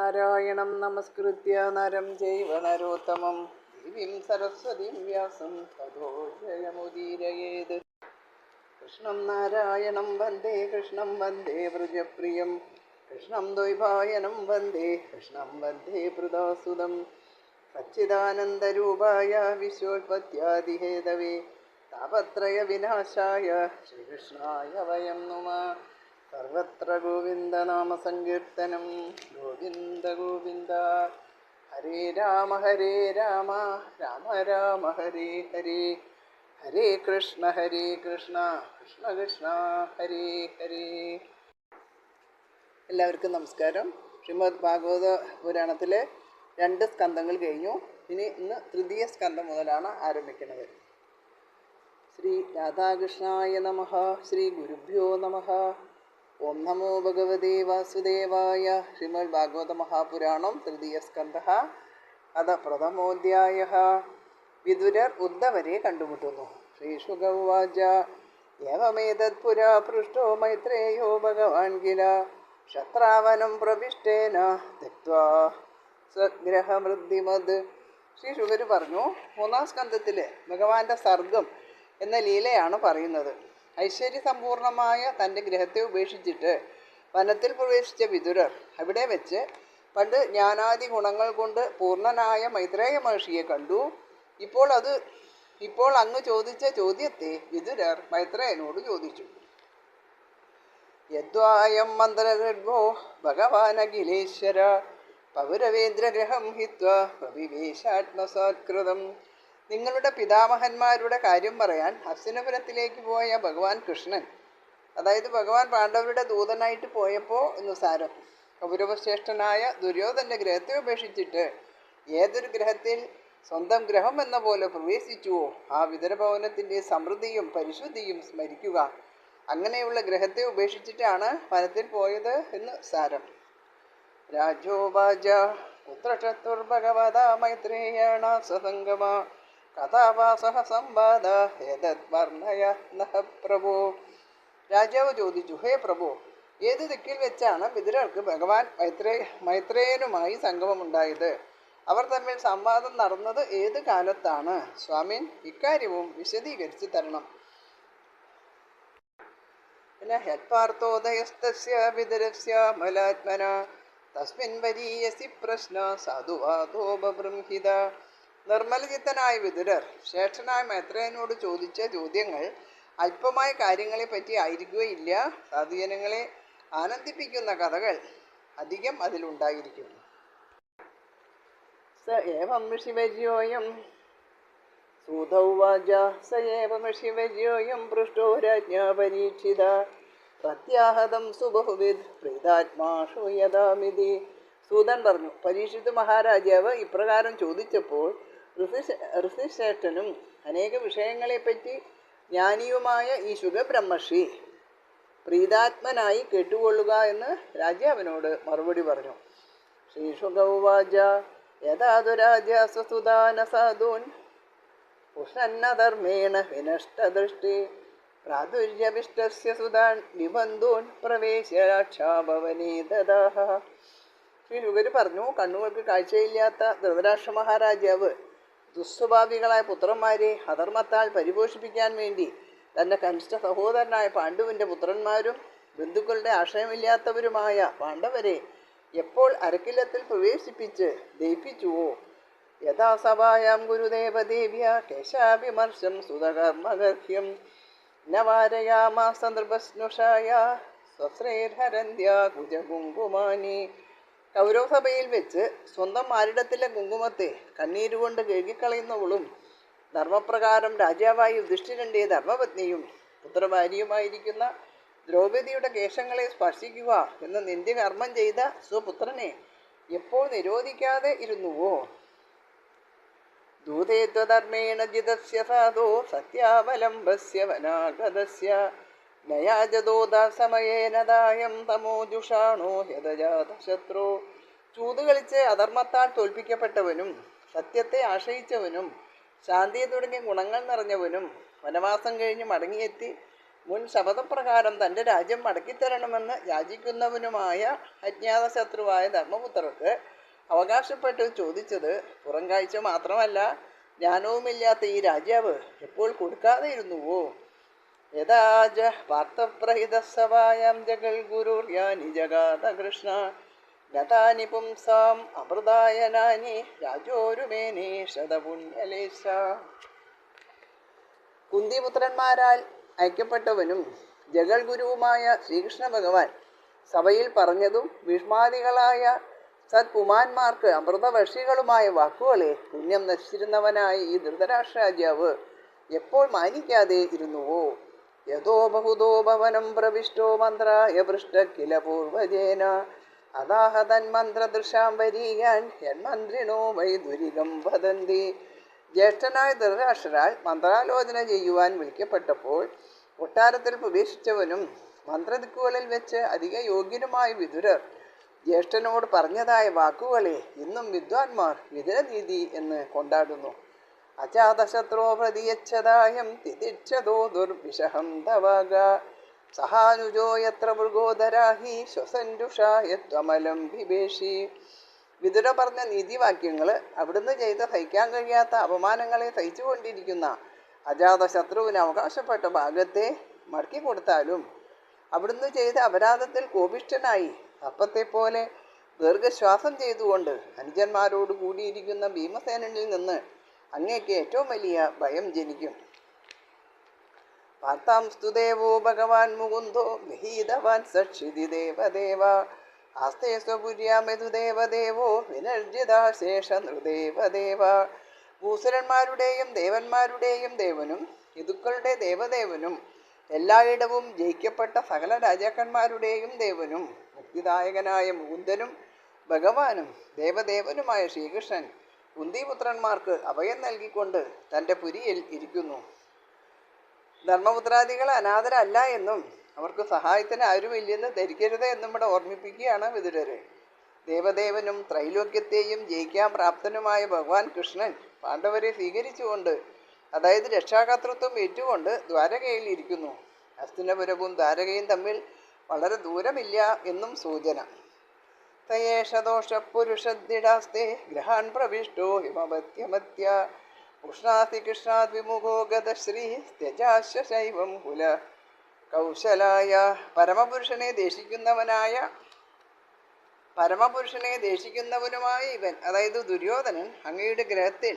നാരായണം നമസ്കൃത്യ നരം ചൈവ നരോത്തമം ദേവീം സരസ്വതീം വ്യാസം തതോ ജയമുദീരയേത്. കൃഷ്ണം നാരായണം വന്ദേ കൃഷ്ണം വന്ദേ വ്രജപ്രിയം കൃഷ്ണം ദ്വൈപായനം വന്ദേ കൃഷ്ണം വന്ദേ പൃഥാസുതം സച്ചിദാനന്ദരൂപായ വിശ്വോത്പത്യാദിഹേതവേ താപത്രയ വിനാശായ ശ്രീകൃഷ്ണായ വയം നുമഃ. സർവത്ര ഗോവിന്ദനാമ സങ്കീർത്തനം ഗോവിന്ദ ഗോവിന്ദ. ഹരേ രാമ രാമ രാമ ഹരേ ഹരേ ഹരേ കൃഷ്ണ കൃഷ്ണ കൃഷ്ണ ഹരേ ഹരേ. എല്ലാവർക്കും നമസ്കാരം. ശ്രീമദ് ഭാഗവത പുരാണത്തിലെ 2 സ്കന്ധങ്ങൾ കഴിഞ്ഞു. ഇന്ന് തൃതീയ സ്കന്ധം മുതലാണ് ആരംഭിക്കുന്നത്. ശ്രീ രാധാകൃഷ്ണായ നമഃ. ശ്രീ ഗുരുഭ്യോ നമഃ. ഓം നമോ ഭഗവതേ വാസുദേവായ. ശ്രീമദ് ഭാഗവത മഹാപുരാണം തൃതീയ സ്കന്ധഃ. അത പ്രഥമോധ്യായഃ. വിദുരർ ഉദ്ധവരെ കണ്ടുമുട്ടുന്നു. ശ്രീശുക ഉവാച ഏവമേതത് പുരാ പൃഷ്ടോ മൈത്രേയോ ഭഗവാൻ കില ശത്രാവനം പ്രവിഷ്ടേന തെക്വാ സ്വഗ്രഹമൃദ്ധിമത്. ശ്രീ ശുഗർ പറഞ്ഞു, 3-ാം സ്കന്ധത്തിൽ ഭഗവാന്റെ സർഗം എന്ന ലീലയാണ് പറയുന്നത്. ഐശ്വര്യസമ്പൂർണമായ തൻ്റെ ഗ്രഹത്തെ ഉപേക്ഷിച്ചിട്ട് വനത്തിൽ പ്രവേശിച്ച വിദുരർ അവിടെ വെച്ച് പണ്ട് ജ്ഞാനാദി ഗുണങ്ങൾ കൊണ്ട് പൂർണ്ണനായ മൈത്രേയ മഹർഷിയെ കണ്ടു. ഇപ്പോൾ അങ്ങ് ചോദിച്ച ചോദ്യത്തെ വിദുരർ മൈത്രേയനോട് ചോദിച്ചു. യദ്വായം മന്ത്രഗർഭോ ഭഗവാനഖിലേശ്വര പൗരവേന്ദ്രഗ്രഹം ഹിത്വാ പ്രവിവേശാത്മസാത്കൃതം. നിങ്ങളുടെ പിതാമഹന്മാരുടെ കാര്യം പറയാൻ ഹസ്തിനപുരത്തിലേക്ക് പോയ ഭഗവാൻ കൃഷ്ണൻ, അതായത് ഭഗവാൻ പാണ്ഡവരുടെ ദൂതനായിട്ട് പോയപ്പോൾ എന്ന് സാരം, കൗരവശ്രേഷ്ഠനായ ദുര്യോധൻ്റെ ഗ്രഹത്തെ ഉപേക്ഷിച്ചിട്ട് ഏതൊരു ഗ്രഹത്തിൽ സ്വന്തം ഗ്രഹം എന്ന പോലെ പ്രവേശിച്ചുവോ ആ വിദുരഭവനത്തിൻ്റെ സമൃദ്ധിയും പരിശുദ്ധിയും സ്മരിക്കുക. അങ്ങനെയുള്ള ഗ്രഹത്തെ ഉപേക്ഷിച്ചിട്ടാണ് വനത്തിൽ പോയത് എന്ന് സാരം. രാജോവാച പുത്രചതുർഭഗവതാ മൈത്രേയേണ സസംഗമ കഥാവാസഃ സംവാദ ഏതദ് വർണ്ണയ നഃ പ്രഭോ. രാജാവ് ചോദിച്ചു, ഹേ പ്രഭു, ഏത് ദിക്കിൽ വെച്ചാണ് വിദുരർക്ക് ഭഗവാൻ മൈത്രേയനുമായി സംഗമമുണ്ടായത്? അവർ തമ്മിൽ സംവാദം നടന്നത് ഏത് കാലത്താണ്? സ്വാമിൻ, ഇക്കാര്യവും വിശദീകരിച്ച് തരണം. യത്പാർത്ഥോദയസ്തസ്യ വിദുരസ്യ മലാത്മന തസ്മിൻ വരീയസി പ്രശ്ന സാധുവാദോ ബൃംഹിത. നിർമ്മലചിത്തനായ വിദുരർ ശ്രേഷ്ഠനായ മൈത്രേയനോട് ചോദിച്ച ചോദ്യങ്ങൾ അല്പമായ കാര്യങ്ങളെപ്പറ്റി ആയിരിക്കുകയില്ല. സാധുജനങ്ങളെ ആനന്ദിപ്പിക്കുന്ന കഥകൾ അധികം അതിലുണ്ടായിരിക്കും. സ ഏവം ഋഷിവര്യോയം സൂതൗവാച സ ഏവം ഋഷിവര്യോയം പൃഷ്ടോ രാജ്ഞാ പരീക്ഷിത പ്രത്യാഹതം സുബഹുവിദ് പ്രീതാത്മാഷു യഥാമിതി. സൂതൻ പറഞ്ഞു, പരീക്ഷിത് മഹാരാജാവ് ഇപ്രകാരം ചോദിച്ചപ്പോൾ ഋഷിശ്രേഷ്ഠനും അനേക വിഷയങ്ങളെപ്പറ്റി ജ്ഞാനിയുമായ ഈ ശുഗബ്രഹ്മർഷി പ്രീതാത്മനായി കേട്ടുകൊള്ളുക എന്ന് രാജാവിനോട് മറുപടി പറഞ്ഞു. ശ്രീശുക ഉവാച യഥാതു രാജാസുസുദാന സാധൂൻ ഉഷന്നധർമ്മേണ വിനഷ്ടദൃഷ്ടി പ്രാദുര്യവിഷ്ടസ്യ സുതാൻ നിബന്ധൂൻ പ്രവേശരാക്ഷാഭവനേ ദദാഹ. ശ്രീ ശുഗർ പറഞ്ഞു, കണ്ണുകൾക്ക് കാഴ്ചയില്ലാത്ത ധൃതരാഷ്ട്ര മഹാരാജാവ് ദുസ്വഭാവികളായ പുത്രന്മാരെ അധർമ്മത്താൽ പരിപോഷിപ്പിക്കാൻ വേണ്ടി തൻ്റെ കനിഷ്ഠ സഹോദരനായ പാണ്ഡുവിൻ്റെ പുത്രന്മാരും ബന്ധുക്കളുടെ ആശ്രയമില്ലാത്തവരുമായ പാണ്ഡവരെ എപ്പോൾ അരക്കില്ലത്തിൽ പ്രവേശിപ്പിച്ച് ദയിപ്പിച്ചുവോ യഥാസഭായാം ഗുരുദേവദേവ്യ കേശാഭിമർശം സുതകർമ്മഗർഹ്യം നവാരയാമാസ നൃപസ്നുഷായ സ്വശ്രേർഹരന്ത്യ കുജകുങ്കുമാനി. കൗരവസഭയിൽ വെച്ച് സ്വന്തം മാരിടത്തിലെ കുങ്കുമത്തെ കണ്ണീരുകൊണ്ട് കഴുകിക്കളയുന്നവളും ധർമ്മപ്രകാരം രാജാവായി യുധിഷ്ഠിരൻ്റെ ധർമ്മപത്നിയും പുത്രഭാര്യയുമായിരിക്കുന്ന ദ്രൗപദിയുടെ കേശങ്ങളെ സ്പർശിക്കുക എന്ന നിന്ദ്യകർമ്മം ചെയ്ത സ്വപുത്രനെ എപ്പോൾ നിരോധിക്കാതെ ഇരുന്നുവോ ദൂതേത്വധർമ്മേണ ജിതസ്യ സാധോ സത്യാവലംബസ്യ വനാഗതസ്യ നയാജദോദാസമയേനദായം തമോജുഷാണോ യഥജാതശത്രോ. ചൂതുകളിച്ച് അധർമ്മത്താൽ തോൽപ്പിക്കപ്പെട്ടവനും സത്യത്തെ ആശ്രയിച്ചവനും ശാന്തിയെ തുടങ്ങിയ ഗുണങ്ങൾ നിറഞ്ഞവനും വനവാസം കഴിഞ്ഞ് മടങ്ങിയെത്തി മുൻ ശപഥപ്രകാരം തൻ്റെ രാജ്യം മടക്കിത്തരണമെന്ന് യാചിക്കുന്നവനുമായ അജ്ഞാത ശത്രുവായ ധർമ്മപുത്രർക്ക് അവകാശപ്പെട്ട് ചോദിച്ചത് പുറം കാഴ്ച മാത്രമല്ല, ജ്ഞാനവുമില്ലാത്ത ഈ രാജാവ് എപ്പോൾ കൊടുക്കാതെ ഇരുന്നുവോ? യഥാജ പാർത്ഥപ്രഹിതസഭായാം ജഗൽ ഗുരുർയാനി ജഗാത കൃഷ്ണ ഗതാനി പുംസാം അമൃതായനാനി രാജോരുമേനേ ശതപുണ്യലേശ. കുന്തിപുത്രന്മാരാൽ അയക്കപ്പെട്ടവനും ജഗൽ ഗുരുവുമായ ശ്രീകൃഷ്ണ ഭഗവാൻ സഭയിൽ പറഞ്ഞതും ഭീഷ്മാദികളായ സത്കുമാന്മാർക്ക് അമൃതവർഷികളുമായ വാക്കുകളെ പുണ്യം നശിച്ചിരുന്നവനായ ഈ ധൃതരാഷ്ട്ര രാജാവ് എപ്പോൾ മാനിക്കാതെ ഇരുന്നുവോ? യഥോ ബഹുദോ ഭവനം പ്രവിഷ്ടോ മന്ത്രായ പൃഷ്ട കില പൂർവജേന അതാഹതന്മന്ത്രദൃശാം വരീയാൻ യന്മന്ത്രിണോ വൈദുരികം വദന്തി. ജ്യേഷ്ഠനായ ധൃതരാഷ്ട്രരാൽ മന്ത്രാലോചന ചെയ്യുവാൻ വിളിക്കപ്പെട്ടപ്പോൾ കൊട്ടാരത്തിൽ പ്രവേശിച്ചവനും മന്ത്രദിക്കുകളിൽ വെച്ച് അധിക യോഗ്യനുമായ വിതുരർ ജ്യേഷ്ഠനോട് പറഞ്ഞതായ വാക്കുകളെ ഇന്നും വിദ്വാൻമാർ വിതുരനീതി എന്ന് കൊണ്ടാടുന്നു. അജാതശത്രോ പ്രതിയച്ഛതായം തിതിച്ഛതോ ദുർവിഷഹം തവാഗ സഹാനുജോ യത്ര മൃഗോദരാഹി ശ്വസൻരുഷായത്വമലം വിഭേഷി. വിതുര പറഞ്ഞ നീതിവാക്യങ്ങൾ അവിടുന്ന് ചെയ്ത് സഹിക്കാൻ കഴിയാത്ത അപമാനങ്ങളെ സഹിച്ചുകൊണ്ടിരിക്കുന്ന അജാതശത്രുവിന് അവകാശപ്പെട്ട ഭാഗത്തെ മടക്കി കൊടുത്താലും അവിടുന്ന് ചെയ്ത അപരാധത്തിൽ കോപിഷ്ഠനായി അപ്പത്തെ പോലെ ദീർഘശ്വാസം ചെയ്തുകൊണ്ട് അനുജന്മാരോട് കൂടിയിരിക്കുന്ന ഭീമസേനനിൽ നിന്ന് അങ്ങേക്ക് ഏറ്റവും വലിയ ഭയം ജനിക്കും. പാർത്താം സ്തുദേവോ ഭഗവാൻ മുകുന്ദോ ഗൃഹീതവാൻ സക്ഷിതി ദേവദേവ ആസ്തേ സ്വപുര്യാമെതുദേവദേവോ വിനർജിതാശേഷ നൃദേവദേവ. ഭൂസുരന്മാരുടെയും ദേവന്മാരുടെയും ദേവനും ഋതുക്കളുടെ ദേവദേവനും എല്ലായിടവും ജയിക്കപ്പെട്ട സകല രാജാക്കന്മാരുടെയും ദേവനും മുക്തിദായകനായ മുകുന്ദനും ഭഗവാനും ദേവദേവനുമായ ശ്രീകൃഷ്ണൻ കുന്തിപുത്രന്മാർക്ക് അഭയം നൽകിക്കൊണ്ട് തൻ്റെ പുരിയിൽ ഇരിക്കുന്നു. ധർമ്മപുത്രാദികൾ അനാഥരല്ല എന്നും അവർക്ക് സഹായത്തിന് ആരുമില്ലെന്ന് ധരിക്കരുത് എന്നും ഇവിടെ ഓർമ്മിപ്പിക്കുകയാണ് വിതുരര്. ദേവദേവനും ത്രൈലോക്യത്തെയും ജയിക്കാൻ പ്രാപ്തനുമായ ഭഗവാൻ കൃഷ്ണൻ പാണ്ഡവരെ സ്വീകരിച്ചുകൊണ്ട്, അതായത് രക്ഷാകർതൃത്വം ഏറ്റുകൊണ്ട് ദ്വാരകയിൽ ഇരിക്കുന്നു. ഹസ്തിനപുരവും ദ്വാരകയും തമ്മിൽ വളരെ ദൂരമില്ല എന്നും സൂചന. തയേഷദോഷ പുരുഷദ്ദിടാസ്തേ ഗ്രഹാൻ പ്രവിഷ്ടോ ഹിമവത്യമത്യ ഉഷ്ണാസി കൃഷ്ണാദ് വിമുഖോ ഗതശ്രീ ത്യജാശ്വ ശൈവം കുല കൗശലായ. പരമപുരുഷനെ ദേഷിക്കുന്നവനുമായ ഇവൻ, അതായത് ദുര്യോധനൻ, അങ്ങയുടെ ഗ്രഹത്തിൽ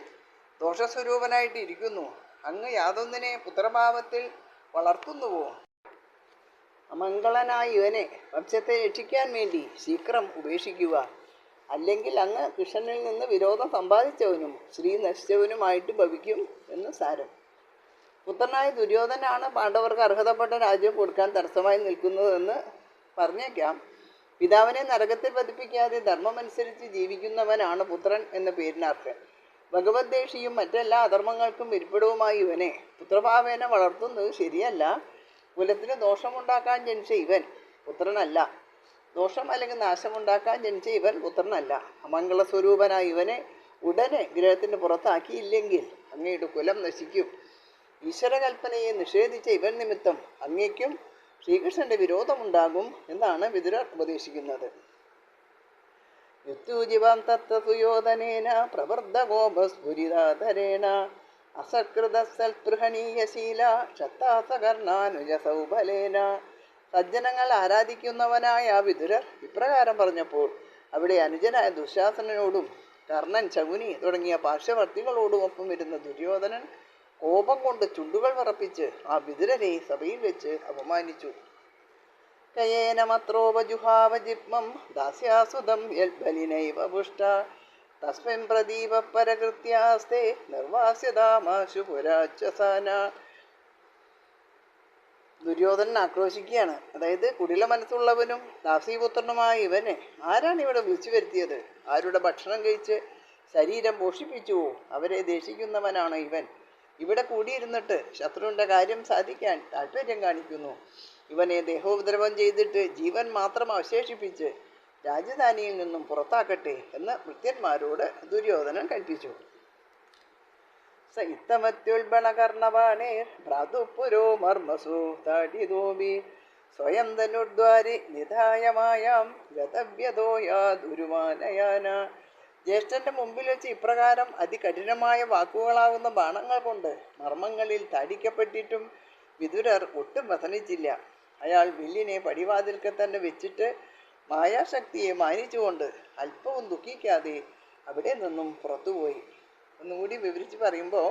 ദോഷസ്വരൂപനായിട്ട് ഇരിക്കുന്നു. അങ്ങ് യാതൊന്നിനെ പുത്രഭാവത്തിൽ വളർത്തുന്നുവോ? അമംഗളനായ ഇവനെ വംശത്തെ രക്ഷിക്കാൻ വേണ്ടി ശീഘ്രം ഉപേക്ഷിക്കുക. അല്ലെങ്കിൽ അങ്ങ് കൃഷ്ണനിൽ നിന്ന് വിരോധം സമ്പാദിച്ചവനും ശ്രീ നശിച്ചവനുമായിട്ട് ഭവിക്കും എന്ന് സാരം. പുത്രനായ ദുര്യോധനാണ് പാണ്ഡവർക്ക് അർഹതപ്പെട്ട രാജ്യം കൊടുക്കാൻ തടസ്സമായി നിൽക്കുന്നതെന്ന് പറഞ്ഞേക്കാം. പിതാവിനെ നരകത്തിൽ പതിപ്പിക്കാതെ ധർമ്മമനുസരിച്ച് ജീവിക്കുന്നവനാണ് പുത്രൻ എന്ന പേരിനർഹൻ. ഭഗവദ്ദേശിയും മറ്റെല്ലാ അധർമ്മങ്ങൾക്കും ഇരിപ്പിടവുമായി ഇവനെ പുത്രഭാവേന വളർത്തുന്നത് ശരിയല്ല. കുലത്തിന് ദോഷമുണ്ടാക്കാൻ ജനിച്ച ഇവൻ പുത്രനല്ല. ദോഷം അല്ലെങ്കിൽ നാശമുണ്ടാക്കാൻ ജനിച്ച ഇവൻ പുത്രനല്ല. അമംഗളസ്വരൂപനായ ഇവനെ ഉടനെ ഗ്രഹത്തിന് പുറത്താക്കിയില്ലെങ്കിൽ അങ്ങയുടെ കുലം നശിക്കും. ഈശ്വരകൽപ്പനയെ നിഷേധിച്ച ഇവൻ നിമിത്തം അങ്ങേക്കും ശ്രീകൃഷ്ണന്റെ വിരോധമുണ്ടാകും എന്നാണ് വിതുരർ ഉപദേശിക്കുന്നത്. യുക്തൂജിവാം തത്വസുയോധനേന പ്രവർദ്ധഗോപസ്ഫുരിതാധരേണ അസകൃതസൽപൃഹണീയശീല ക്ഷത്താസകർണാനുജസൗബലേന. സജ്ജനങ്ങൾ ആരാധിക്കുന്നവനായ ആ വിതുരർ ഇപ്രകാരം പറഞ്ഞപ്പോൾ അവിടെ അനുജനായ ദുശാസനോടും കർണൻ, ശകുനി തുടങ്ങിയ പാർശ്വവർത്തികളോടുമൊപ്പം ഇരുന്ന ദുര്യോധനൻ കോപം കൊണ്ട് ചുണ്ടുകൾ വിറപ്പിച്ച് ആ വിതുരരെ സഭയിൽ വെച്ച് അപമാനിച്ചു. കയേനമത്രോപജുഹാവജിപ്മം ദാസ്യാസുതം യൽബലിനൈവ പുഷ്ട തസ്മിൻ പ്രദീപ പരകൃത്യാസ്തേ നിർവാസ്യതാമാശു പുരാച്ഛസാന. ദുര്യോധനൻ ആക്രോശിക്കുകയാണ്. അതായത് കുടില മനസ്സുള്ളവനും ദാസീപുത്രനുമായ ഇവനെ ആരാണ് ഇവിടെ വിളിച്ചു വരുത്തിയത്? ആരുടെ ഭക്ഷണം കഴിച്ച് ശരീരം പോഷിപ്പിച്ചുവോ അവരെ ദേഷിക്കുന്നവനാണ് ഇവൻ. ഇവിടെ കൂടിയിരുന്നിട്ട് ശത്രുവിൻ്റെ കാര്യം സാധിക്കാൻ താല്പര്യം കാണിക്കുന്നു. ഇവനെ ദേഹോപദ്രവം ചെയ്തിട്ട് ജീവൻ മാത്രം അവശേഷിപ്പിച്ച് രാജധാനിയിൽ നിന്നും പുറത്താക്കട്ടെ എന്ന് ഭൃത്യന്മാരോട് ദുര്യോധനൻ കൽപ്പിച്ചു. സ ഇത്തമത്യുൽബണകർണവാണേർ ഭ്രാതുപുരോ മർമ്മസു താടിതോപി സ്വയം ധനുർദ്വാരി നിധായമായാം ഗതവ്യതോ യാതുരുമാനയാന. ജ്യേഷ്ഠന്റെ മുമ്പിൽ വെച്ച് ഇപ്രകാരം അതികഠിനമായ വാക്കുകളാവുന്ന ബാണങ്ങൾ കൊണ്ട് മർമ്മങ്ങളിൽ താടിക്കപ്പെട്ടിട്ടും വിതുരർ ഒട്ടും വസനിച്ചില്ല. അയാൾ വില്ലിനെ പടിവാതിൽക്കൽ തന്നെ വെച്ചിട്ട് മായാശക്തിയെ മാനിച്ചുകൊണ്ട് അല്പവും ദുഃഖിക്കാതെ അവിടെ നിന്നും പുറത്തുപോയി. ഒന്നുകൂടി വിവരിച്ച് പറയുമ്പോൾ,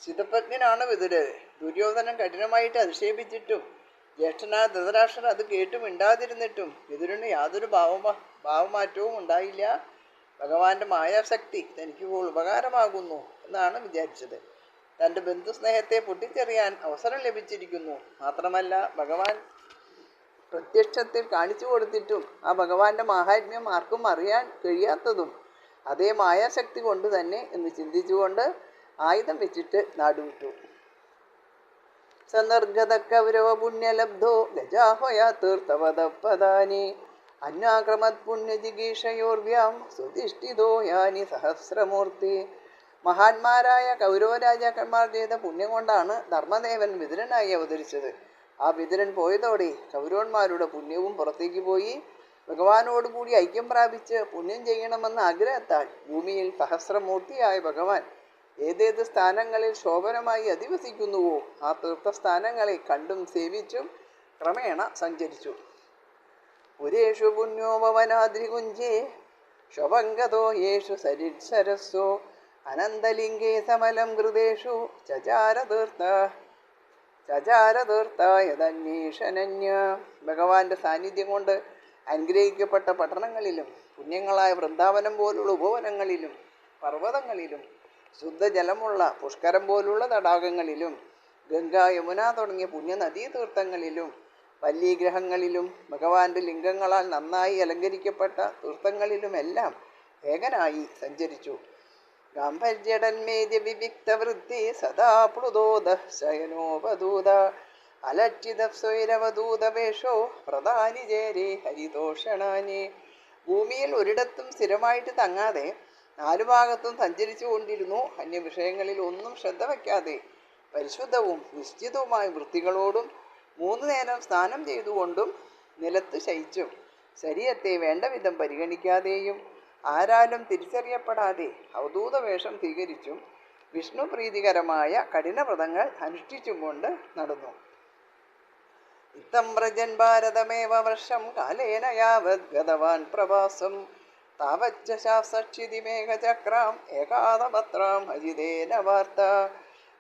സ്ഥിതപ്രജ്ഞനാണ് വിതുരർ. ദുര്യോധനൻ കഠിനമായിട്ട് അധിക്ഷേപിച്ചിട്ടും ജ്യേഷ്ഠനായ ധൃതരാഷ്ട്രർ അത് കേട്ടും മിണ്ടാതിരുന്നിട്ടും വിതുരന് യാതൊരു ഭാവമാറ്റവും ഉണ്ടായില്ല. ഭഗവാന്റെ മായാശക്തി തനിക്കിപ്പോൾ ഉപകാരമാകുന്നു എന്നാണ് വിചാരിച്ചത്. തൻ്റെ ബന്ധുസ്നേഹത്തെ പൊട്ടിച്ചെറിയാൻ അവസരം ലഭിച്ചിരിക്കുന്നു. മാത്രമല്ല, ഭഗവാൻ പ്രത്യക്ഷത്തിൽ കാണിച്ചു കൊടുത്തിട്ടും ആ ഭഗവാന്റെ മാഹാത്മ്യം ആർക്കും അറിയാൻ കഴിയാത്തതും അതേ മായാശക്തി കൊണ്ട് തന്നെ എന്ന് ചിന്തിച്ചുകൊണ്ട് ആയുധം വെച്ചിട്ട് നാടുവിട്ടു. സന്ദർഗത കൗരവ പുണ്യലബ്ധോ ഗജാഹോയാ തീർത്ഥവദപദാനി അന്വാക്രമത് പുണ്യജിഗീഷയോർവ്യാം സുധിഷ്ഠിതോ യാനി സഹസ്രമൂർത്തി. മഹാന്മാരായ കൗരവ രാജാക്കന്മാർ ചെയ്ത പുണ്യം കൊണ്ടാണ് ധർമ്മദേവൻ വിതുരനായി അവതരിച്ചത്. ആ വിതുരൻ പോയതോടെ കൗരവന്മാരുടെ പുണ്യവും പുറത്തേക്ക് പോയി. ഭഗവാനോടുകൂടി ഐക്യം പ്രാപിച്ച് പുണ്യം ചെയ്യണമെന്ന ആഗ്രഹത്താൽ ഭൂമിയിൽ സഹസ്രമൂർത്തിയായ ഭഗവാൻ ഏതേത് സ്ഥാനങ്ങളിൽ ശോഭനമായി അധിവസിക്കുന്നുവോ ആ തീർത്ഥസ്ഥാനങ്ങളെ കണ്ടും സേവിച്ചും ക്രമേണ സഞ്ചരിച്ചു. പുരേഷു പുണ്യോപവനാദ്രികുഞ്ചേ ശോഭംഗതോ യേഷു സരിത്സരസ്സോ അനന്തലിംഗേ സമലം കൃതേഷു ചചാരതീർത്ഥായതന്വേഷനന്യ. ഭഗവാന്റെ സാന്നിധ്യം കൊണ്ട് അനുഗ്രഹിക്കപ്പെട്ട പട്ടണങ്ങളിലും പുണ്യങ്ങളായ വൃന്ദാവനം പോലുള്ള ഉപവനങ്ങളിലും പർവ്വതങ്ങളിലും ശുദ്ധജലമുള്ള പുഷ്കരം പോലുള്ള തടാകങ്ങളിലും ഗംഗ യമുന തുടങ്ങിയ പുണ്യനദീതീർത്ഥങ്ങളിലും വല്ലീഗ്രഹങ്ങളിലും ഭഗവാന്റെ ലിംഗങ്ങളാൽ നന്നായി അലങ്കരിക്കപ്പെട്ട തീർത്ഥങ്ങളിലുമെല്ലാം ഏകനായി സഞ്ചരിച്ചു. ഗാംഭര്യടന്മേദ്യ വിവിക്തവൃത്തി സദാ പ്ലുതോദ ശയനോപദൂത അലക്ഷിത സ്വൈരവദൂതവേഷോ പ്രധാനി ചേരേ ഹരിതോഷണാനി. ഭൂമിയിൽ ഒരിടത്തും സ്ഥിരമായിട്ട് തങ്ങാതെ നാലുഭാഗത്തും സഞ്ചരിച്ചു കൊണ്ടിരുന്നു. അന്യവിഷയങ്ങളിൽ ഒന്നും ശ്രദ്ധ വയ്ക്കാതെ പരിശുദ്ധവും നിശ്ചിതവുമായ വൃത്തികളോടും 3 നേരം സ്നാനം ചെയ്തുകൊണ്ടും നിലത്ത് ശയിച്ചും ശരീരത്തെ വേണ്ട വിധം പരിഗണിക്കാതെയും ആരാലും തിരിച്ചറിയപ്പെടാതെ അവധൂത വേഷം സ്വീകരിച്ചും വിഷ്ണു പ്രീതികരമായ കഠിനവ്രതങ്ങൾ അനുഷ്ഠിച്ചും കൊണ്ട് നടന്നു. ഇത്തം വ്രജൻ ഭാരതമേവ വർഷം കാലേന യാവത് ഗതവാൻ പ്രവാസം താവച്ച ശാസ്ത്രിതിമേഘചക്രാം ഏകാദപത്രാം അജിതേന വാർത്ത.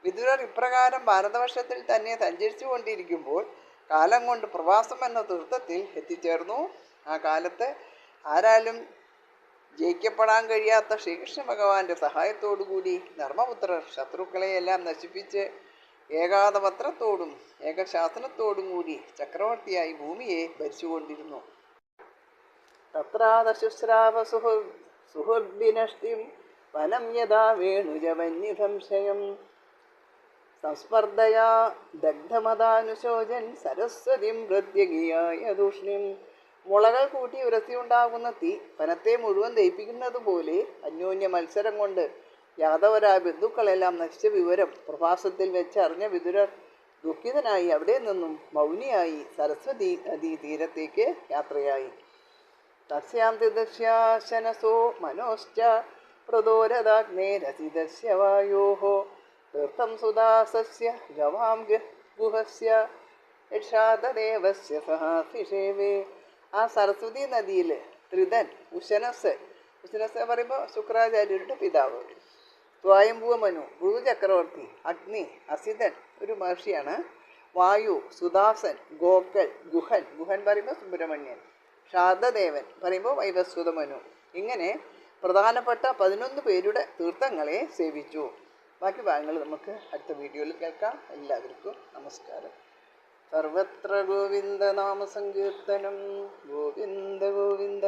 വിതുരർ ഇപ്രകാരം ഭാരതവർഷത്തിൽ തന്നെ സഞ്ചരിച്ചു കൊണ്ടിരിക്കുമ്പോൾ കാലം കൊണ്ട് പ്രവാസം എന്ന തീർത്ഥത്തിൽ എത്തിച്ചേർന്നു. ആ കാലത്ത് ആരാലും ജയിക്കപ്പെടാൻ കഴിയാത്ത ശ്രീകൃഷ്ണ ഭഗവാന്റെ സഹായത്തോടുകൂടി ധർമ്മപുത്രർ ശത്രുക്കളെയെല്ലാം നശിപ്പിച്ച് ഏകാദപത്രത്തോടും ഏകശാസനത്തോടും കൂടി ചക്രവർത്തിയായി ഭൂമിയെ ഭരിച്ചുകൊണ്ടിരുന്നു. തത്രാദശുശ്രാവ സുഹൃദ്വിനഷ്ടിം വനം യഥാ വേണുജവന്യസംശയം സംസ്പർദ്ധയാ ദഗ്ധമതാനുശോചൻ സരസ്വതിം പ്രത്യഗിയായ ദൂഷ്ണിം. മുളകൾ കൂട്ടി ഉരസിയുണ്ടാകുന്ന തീ വനത്തെ മുഴുവൻ ദഹിപ്പിക്കുന്നത് പോലെ അന്യോന്യ മത്സരം കൊണ്ട് യാദവരായ ബന്ധുക്കളെല്ലാം നശിച്ച വിവരം പ്രഭാസത്തിൽ വെച്ച് അറിഞ്ഞ വിതുരർ ദുഃഖിതനായി അവിടെ നിന്നും മൗനിയായി സരസ്വതി നദീ തീരത്തേക്ക് യാത്രയായി. തസ്യാം തിദശ്യാശനസോ മനോശ്ച പ്രദോരദാഗ്നേരസിതസ്യ വായോഃ തീർത്ഥം സുദാസസ്യ ഗവാം ഗുഹസ്യ യക്ഷാതദേവസ്യ സഹാസിഷേവേ. ആ സരസ്വതി നദിയിൽ ത്രിതൻ ഉശനസ് പറയുമ്പോൾ ശുക്രാചാര്യരുടെ പിതാവ്, സ്വയംഭൂമനു മൃദു ചക്രവർത്തി, അഗ്നി അസിതൻ ഒരു മഹർഷിയാണ്, വായു സുദാസൻ, ഗോക്കൽ ഗുഹൻ പറയുമ്പോൾ സുബ്രഹ്മണ്യൻ, ശാരദദേവൻ പറയുമ്പോൾ വൈവസ്വതമനു, ഇങ്ങനെ പ്രധാനപ്പെട്ട 11 പേരുടെ തീർത്ഥങ്ങളെ സേവിച്ചു. ബാക്കി ഭാഗങ്ങൾ നമുക്ക് അടുത്ത വീഡിയോയിൽ കേൾക്കാം. എല്ലാവർക്കും നമസ്കാരം. സർവത്ര ഗോവിന്ദ നാമ സങ്കീർത്തനം. ഗോവിന്ദ ഗോവിന്ദ.